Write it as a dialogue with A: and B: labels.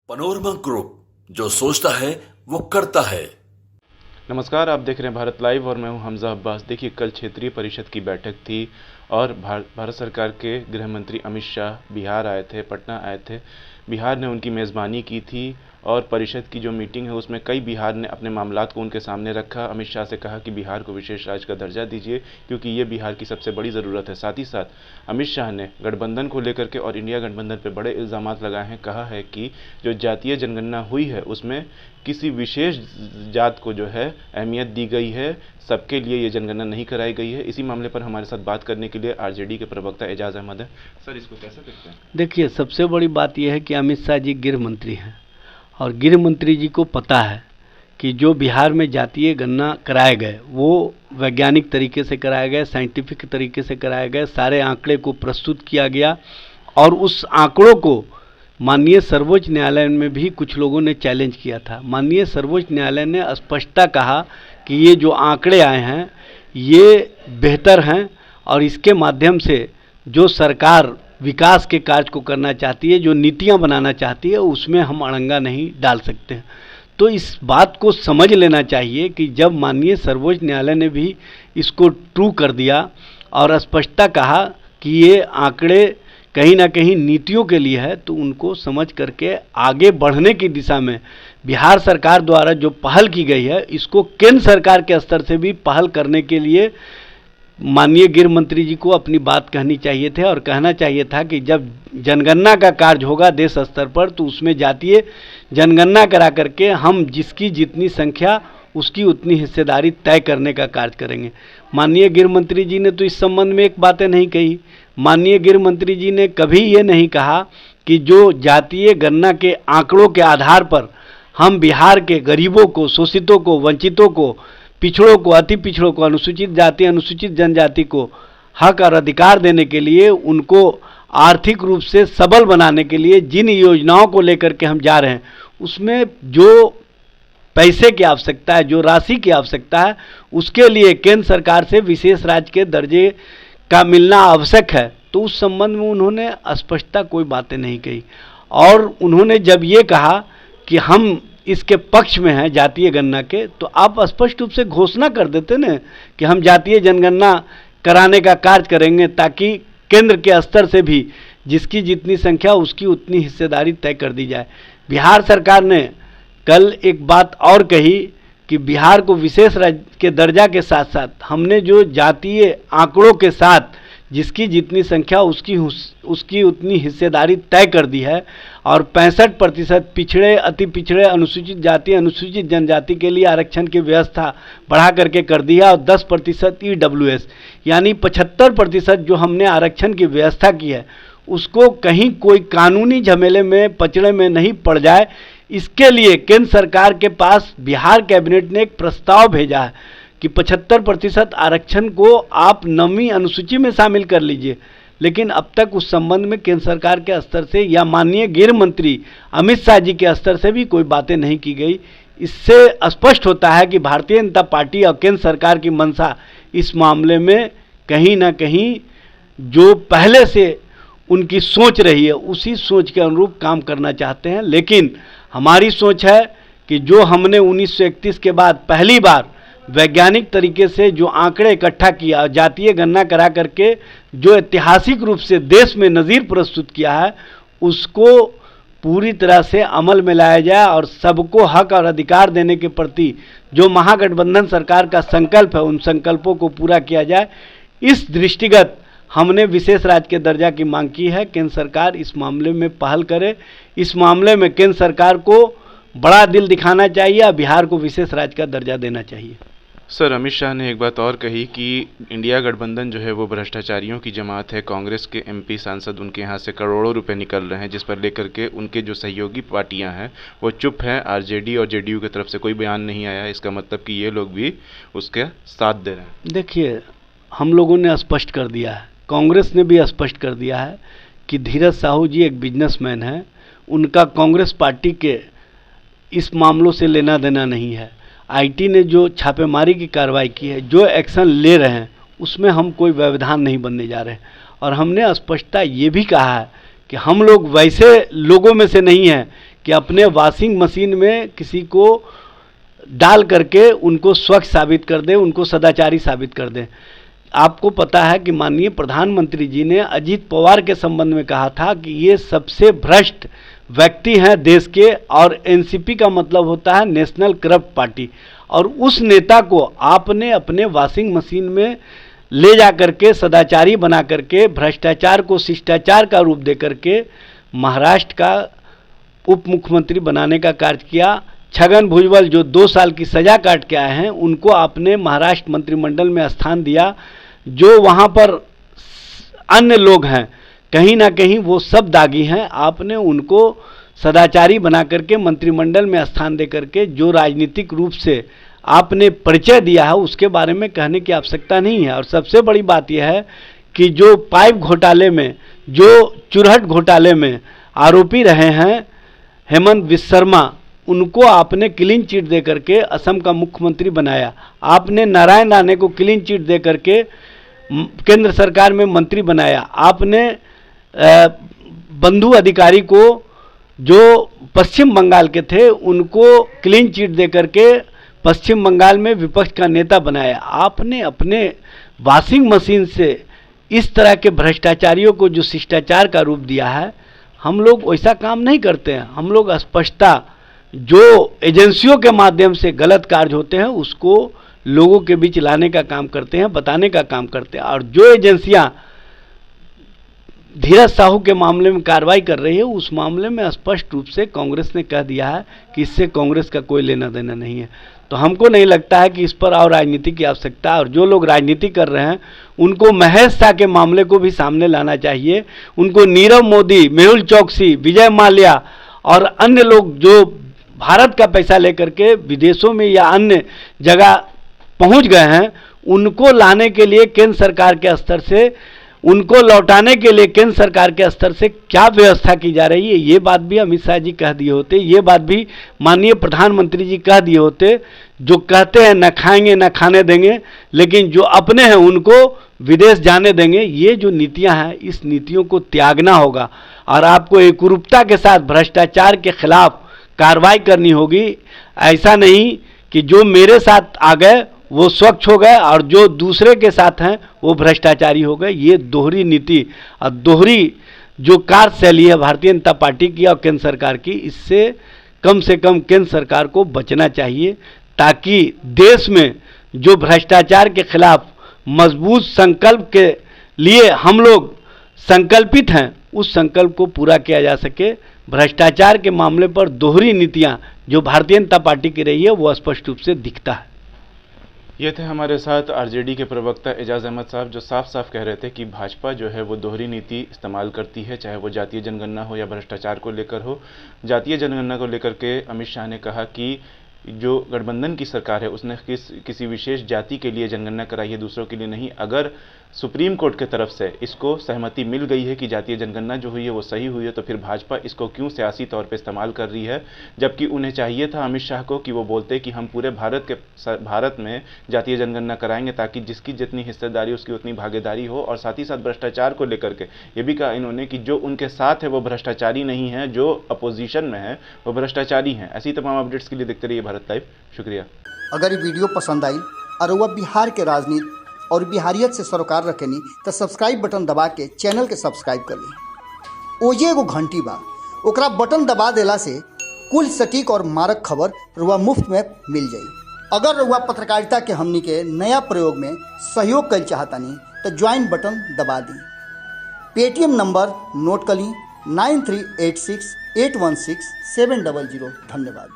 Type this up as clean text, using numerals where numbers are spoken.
A: Panorama group, जो सोचता है वो करता है।
B: नमस्कार, आप देख रहे हैं भारत लाइव और मैं हूं हमजा अब्बास। देखिए, कल क्षेत्रीय परिषद की बैठक थी और भारत सरकार के गृह मंत्री अमित शाह बिहार आए थे, पटना आए थे। बिहार ने उनकी मेज़बानी की थी और परिषद की जो मीटिंग है उसमें कई बिहार ने अपने मामलात को उनके सामने रखा। अमित शाह से कहा कि बिहार को विशेष राज्य का दर्जा दीजिए क्योंकि ये बिहार की सबसे बड़ी ज़रूरत है। साथ ही साथ अमित शाह ने गठबंधन को लेकर के और इंडिया गठबंधन पर बड़े इल्ज़ामात लगाए हैं। कहा है कि जो जातीय जनगणना हुई है उसमें किसी विशेष जात को जो है अहमियत दी गई है, सबके लिए ये जनगणना नहीं कराई गई है। इसी मामले पर हमारे साथ बात करने के लिए आरजेडी के प्रवक्ता एजाज अहमद है। सर, इसको कैसे देखते हैं?
C: देखिए, सबसे बड़ी बात यह है कि अमित शाह जी गृह मंत्री हैं और गृह मंत्री जी को पता है कि जो बिहार में जातीय गणना कराए गए वो वैज्ञानिक तरीके से कराए गए, साइंटिफिक तरीके से कराए गए, सारे आंकड़े को प्रस्तुत किया गया और उस आंकड़ों को माननीय सर्वोच्च न्यायालय में भी कुछ लोगों ने चैलेंज किया था। माननीय सर्वोच्च न्यायालय ने स्पष्टता कहा कि ये जो आंकड़े आए हैं ये बेहतर हैं और इसके माध्यम से जो सरकार विकास के कार्य को करना चाहती है, जो नीतियां बनाना चाहती है, उसमें हम अड़ंगा नहीं डाल सकते हैं। तो इस बात को समझ लेना चाहिए कि जब माननीय सर्वोच्च न्यायालय ने भी इसको ट्रू कर दिया और स्पष्टता कहा कि ये आंकड़े कहीं ना कहीं नीतियों के लिए है, तो उनको समझ करके आगे बढ़ने की दिशा में बिहार सरकार द्वारा जो पहल की गई है इसको केंद्र सरकार के स्तर से भी पहल करने के लिए माननीय गृह मंत्री जी को अपनी बात कहनी चाहिए थे और कहना चाहिए था कि जब जनगणना का कार्य होगा देश स्तर पर तो उसमें जातीय जनगणना करा करके हम जिसकी जितनी संख्या उसकी उतनी हिस्सेदारी तय करने का कार्य करेंगे। माननीय गृह मंत्री जी ने तो इस संबंध में एक बातें नहीं कही। माननीय गृह मंत्री जी ने कभी ये नहीं कहा कि जो जातीय गणना के आंकड़ों के आधार पर हम बिहार के गरीबों को, शोषितों को, वंचितों को, पिछड़ों को, अति पिछड़ों को, अनुसूचित जाति, अनुसूचित जनजाति को हक और अधिकार देने के लिए, उनको आर्थिक रूप से सबल बनाने के लिए जिन योजनाओं को लेकर के हम जा रहे हैं उसमें जो पैसे की आवश्यकता है, जो राशि की आवश्यकता है, उसके लिए केंद्र सरकार से विशेष राज्य के दर्जे का मिलना आवश्यक है। तो उस संबंध में उन्होंने स्पष्टता कोई बातें नहीं कही और उन्होंने जब ये कहा कि हम इसके पक्ष में हैं जातीय गणना के, तो आप स्पष्ट रूप से घोषणा कर देते ना कि हम जातीय जनगणना कराने का कार्य करेंगे ताकि केंद्र के स्तर से भी जिसकी जितनी संख्या उसकी उतनी हिस्सेदारी तय कर दी जाए। बिहार सरकार ने कल एक बात और कही कि बिहार को विशेष राज्य के दर्जा के साथ साथ हमने जो जातीय आंकड़ों के साथ जिसकी जितनी संख्या उसकी उतनी हिस्सेदारी तय कर दी है और 65% पिछड़े, अति पिछड़े, अनुसूचित जाति, अनुसूचित जनजाति के लिए आरक्षण की व्यवस्था बढ़ा करके कर दी है और 10% EWS यानी 75% जो हमने आरक्षण की व्यवस्था की है उसको कहीं कोई कानूनी झमेले में, पचड़े में नहीं पड़ जाए, इसके लिए केंद्र सरकार के पास बिहार कैबिनेट ने एक प्रस्ताव भेजा है कि 75% आरक्षण को आप 9वीं अनुसूची में शामिल कर लीजिए। लेकिन अब तक उस संबंध में केंद्र सरकार के स्तर से या माननीय गृह मंत्री अमित शाह जी के स्तर से भी कोई बातें नहीं की गई। इससे स्पष्ट होता है कि भारतीय जनता पार्टी और केंद्र सरकार की मंशा इस मामले में कहीं ना कहीं जो पहले से उनकी सोच रही है उसी सोच के अनुरूप काम करना चाहते हैं। लेकिन हमारी सोच है कि जो हमने 1931 के बाद पहली बार वैज्ञानिक तरीके से जो आंकड़े इकट्ठा किया, जातीय गणना करा करके जो ऐतिहासिक रूप से देश में नज़ीर प्रस्तुत किया है, उसको पूरी तरह से अमल में लाया जाए और सबको हक और अधिकार देने के प्रति जो महागठबंधन सरकार का संकल्प है उन संकल्पों को पूरा किया जाए। इस दृष्टिगत हमने विशेष राज्य के दर्जा की मांग की है। केंद्र सरकार इस मामले में पहल करे। इस मामले में केंद्र सरकार को बड़ा दिल दिखाना चाहिए और बिहार को विशेष राज्य का दर्जा देना चाहिए।
B: सर, अमित शाह ने एक बात और कही कि इंडिया गठबंधन जो है वो भ्रष्टाचारियों की जमात है। कांग्रेस के MP सांसद उनके यहाँ से करोड़ों रुपए निकल रहे हैं, जिस पर लेकर के उनके जो सहयोगी पार्टियां हैं वो चुप हैं। आरजेडी और जेडीयू की तरफ से कोई बयान नहीं आया। इसका मतलब कि ये लोग भी उसके साथ दे रहे हैं।
C: देखिए, हम लोगों ने स्पष्ट कर दिया है, कांग्रेस ने भी स्पष्ट कर दिया है कि धीरज साहू जी एक बिजनेसमैन हैं, उनका कांग्रेस पार्टी के इस मामलों से लेना देना नहीं है। IT ने जो छापेमारी की कार्रवाई की है, जो एक्शन ले रहे हैं, उसमें हम कोई व्यवधान नहीं बनने जा रहे हैं और हमने स्पष्टता ये भी कहा है कि हम लोग वैसे लोगों में से नहीं हैं कि अपने वॉशिंग मशीन में किसी को डाल करके उनको स्वच्छ साबित कर दें, उनको सदाचारी साबित कर दें। आपको पता है कि माननीय प्रधानमंत्री जी ने अजीत पवार के संबंध में कहा था कि ये सबसे भ्रष्ट व्यक्ति हैं देश के, और एनसीपी का मतलब होता है नेशनल करप्ट पार्टी, और उस नेता को आपने अपने वॉशिंग मशीन में ले जा करके सदाचारी बना करके भ्रष्टाचार को शिष्टाचार का रूप दे करके महाराष्ट्र का उप मुख्यमंत्री बनाने का कार्य किया। छगन भुजबल जो 2 साल की सजा काट के आए हैं, उनको आपने महाराष्ट्र मंत्रिमंडल में स्थान दिया। जो वहाँ पर अन्य लोग हैं कहीं ना कहीं वो सब दागी हैं, आपने उनको सदाचारी बना करके मंत्रिमंडल में स्थान दे करके जो राजनीतिक रूप से आपने परिचय दिया है उसके बारे में कहने की आवश्यकता नहीं है। और सबसे बड़ी बात यह है कि जो पाइप घोटाले में, जो चुरहट घोटाले में आरोपी रहे हैं हेमंत विश्व शर्मा, उनको आपने क्लीन चिट दे करके असम का मुख्यमंत्री बनाया। आपने नारायण राणे को क्लीन चिट दे करके केंद्र सरकार में मंत्री बनाया। आपने बंधु अधिकारी को जो पश्चिम बंगाल के थे उनको क्लीन चिट दे करके पश्चिम बंगाल में विपक्ष का नेता बनाया। आपने अपने वॉशिंग मशीन से इस तरह के भ्रष्टाचारियों को जो शिष्टाचार का रूप दिया है, हम लोग वैसा काम नहीं करते हैं। हम लोग स्पष्टता जो एजेंसियों के माध्यम से गलत कार्य होते हैं उसको लोगों के बीच लाने का काम करते हैं, बताने का काम करते हैं। और जो एजेंसियां धीरज साहू के मामले में कार्रवाई कर रही है, उस मामले में स्पष्ट रूप से कांग्रेस ने कह दिया है कि इससे कांग्रेस का कोई लेना देना नहीं है। तो हमको नहीं लगता है कि इस पर और राजनीति की आवश्यकता है। और जो लोग राजनीति कर रहे हैं उनको महेश शाह के मामले को भी सामने लाना चाहिए। उनको नीरव मोदी, मेहुल चौकसी, विजय माल्या और अन्य लोग जो भारत का पैसा लेकर के विदेशों में या अन्य जगह पहुंच गए हैं, उनको लाने के लिए केंद्र सरकार के स्तर से, उनको लौटाने के लिए केंद्र सरकार के स्तर से क्या व्यवस्था की जा रही है, ये बात भी अमित शाह जी कह दिए होते, ये बात भी माननीय प्रधानमंत्री जी कह दिए होते। जो कहते हैं न खाएंगे न खाने देंगे, लेकिन जो अपने हैं उनको विदेश जाने देंगे। ये जो नीतियां हैं, इस नीतियों को त्यागना होगा और आपको एकरूपता के साथ भ्रष्टाचार के खिलाफ कार्रवाई करनी होगी। ऐसा नहीं कि जो मेरे साथ आ गए वो स्वच्छ हो गए और जो दूसरे के साथ हैं वो भ्रष्टाचारी हो गए। ये दोहरी नीति और दोहरी जो कार्यशैली है भारतीय जनता पार्टी की और केंद्र सरकार की, इससे कम से कम केंद्र सरकार को बचना चाहिए, ताकि देश में जो भ्रष्टाचार के खिलाफ मजबूत संकल्प के लिए हम लोग संकल्पित हैं, उस संकल्प को पूरा किया जा सके। भ्रष्टाचार के मामले पर दोहरी नीतियां जो भारतीय जनता पार्टी की रही है वो स्पष्ट रूप से दिखता है।
B: ये थे हमारे साथ आरजेडी के प्रवक्ता एजाज अहमद साहब, जो साफ साफ कह रहे थे कि भाजपा जो है वो दोहरी नीति इस्तेमाल करती है, चाहे वो जातीय जनगणना हो या भ्रष्टाचार को लेकर हो। जातीय जनगणना को लेकर के अमित शाह ने कहा कि जो गठबंधन की सरकार है उसने किसी विशेष जाति के लिए जनगणना कराई है, दूसरों के लिए नहीं। अगर सुप्रीम कोर्ट की तरफ से इसको सहमति मिल गई है कि जातीय जनगणना जो हुई है वो सही हुई है, तो फिर भाजपा इसको क्यों सियासी तौर पे इस्तेमाल कर रही है, जबकि उन्हें चाहिए था अमित शाह को कि वो बोलते कि हम पूरे भारत में जातीय जनगणना कराएंगे, ताकि जिसकी जितनी हिस्सेदारी उसकी उतनी भागीदारी हो। और साथ ही साथ भ्रष्टाचार को लेकर के ये भी कहा इन्होंने कि जो उनके साथ है वो भ्रष्टाचारी नहीं है, जो अपोजिशन में है वो भ्रष्टाचारी हैं। ऐसी तमाम अपडेट्स के लिए देखते रहिए भारत लाइव। शुक्रिया।
D: अगर ये वीडियो पसंद आई और वह बिहार के राजनीति और बिहारियत से सरोकार रखेनी तो सब्सक्राइब बटन दबा के चैनल के सब्सक्राइब कर ली। ओजे एगो घंटी बा, ओकरा बटन दबा देला से कुल सटीक और मारक खबर रुआ मुफ्त में मिल जाई। अगर रुआ पत्रकारिता के हमनी के नया प्रयोग में सहयोग कर चाहतानी तो ज्वाइन बटन दबा दी। पेटीएम नंबर नोट कर ली 9386816700। धन्यवाद।